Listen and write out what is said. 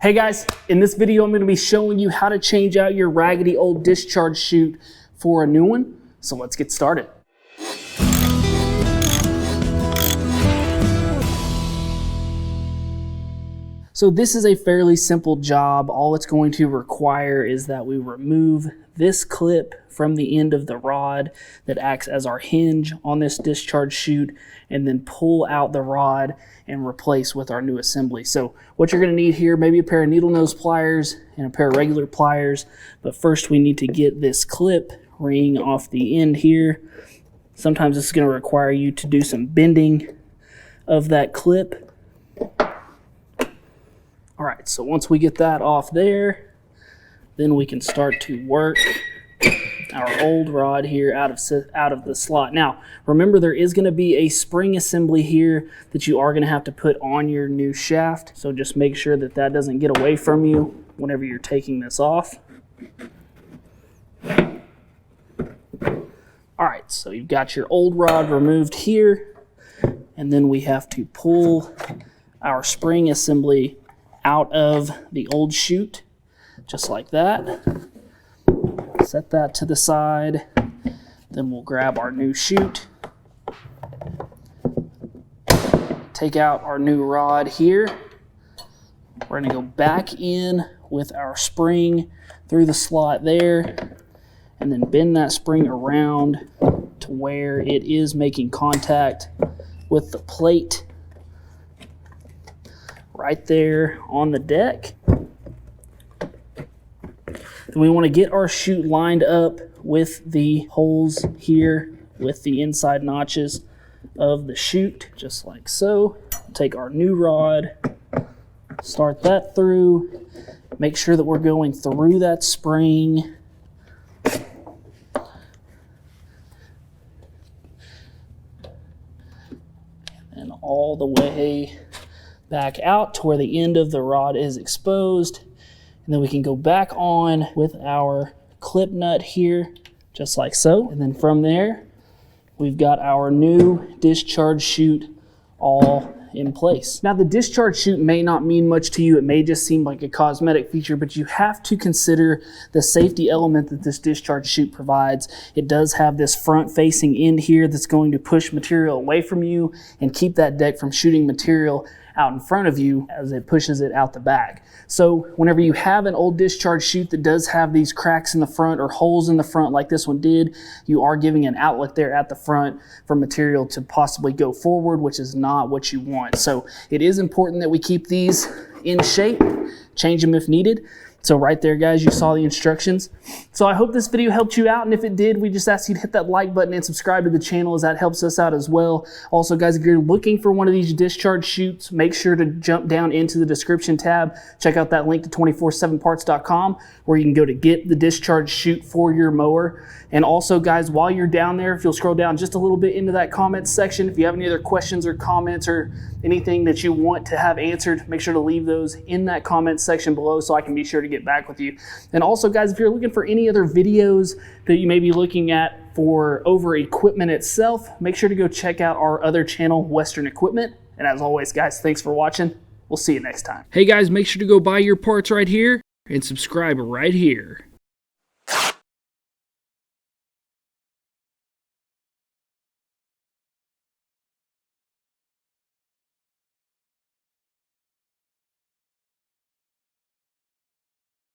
Hey guys, in this video I'm going to be showing you how to change out your raggedy old discharge chute for a new one. So let's get started. So this is a fairly simple job. All it's going to require is that we remove this clip from the end of the rod that acts as our hinge on this discharge chute, and then pull out the rod and replace with our new assembly. So what you're going to need here, maybe a pair of needle nose pliers and a pair of regular pliers, but first we need to get this clip ring off the end here. Sometimes this is going to require you to do some bending of that clip. All right, so once we get that off there, then we can start to work our old rod here out of the slot. Now, remember there is going to be a spring assembly here that you are going to have to put on your new shaft. So just make sure that that doesn't get away from you whenever you're taking this off. All right, so you've got your old rod removed here, and then we have to pull our spring assembly out of the old chute, just like that. Set that to the side. Then we'll grab our new chute. Take out our new rod here. We're going to go back in with our spring through the slot there, and then bend that spring around to where it is making contact with the plate right there on the deck. Then we want to get our chute lined up with the holes here with the inside notches of the chute, just like so. Take our new rod, start that through, make sure that we're going through that spring. And all the way back out to where the end of the rod is exposed. And then we can go back on with our clip nut here, just like so. And then from there, we've got our new discharge chute all in place. Now the discharge chute may not mean much to you. It may just seem like a cosmetic feature, but you have to consider the safety element that this discharge chute provides. It does have this front facing end here that's going to push material away from you and keep that deck from shooting material out in front of you as it pushes it out the back. So whenever you have an old discharge chute that does have these cracks in the front or holes in the front like this one did, you are giving an outlet there at the front for material to possibly go forward, which is not what you want. So it is important that we keep these in shape, change them if needed. So right there, guys, you saw the instructions. So I hope this video helped you out, and if it did, we just ask you to hit that like button and subscribe to the channel, as that helps us out as well. Also, guys, if you're looking for one of these discharge chutes, make sure to jump down into the description tab. Check out that link to 247parts.com, where you can go to get the discharge chute for your mower. And also, guys, while you're down there, if you'll scroll down just a little bit into that comments section, if you have any other questions or comments or anything that you want to have answered, make sure to leave those in that comments section below so I can be sure to get back with you. And also, guys, if you're looking for any other videos that you may be looking at for over equipment itself, make sure to go check out our other channel, Western Equipment. And as always, guys, thanks for watching. We'll see you next time. Hey guys, make sure to go buy your parts right here and subscribe right here.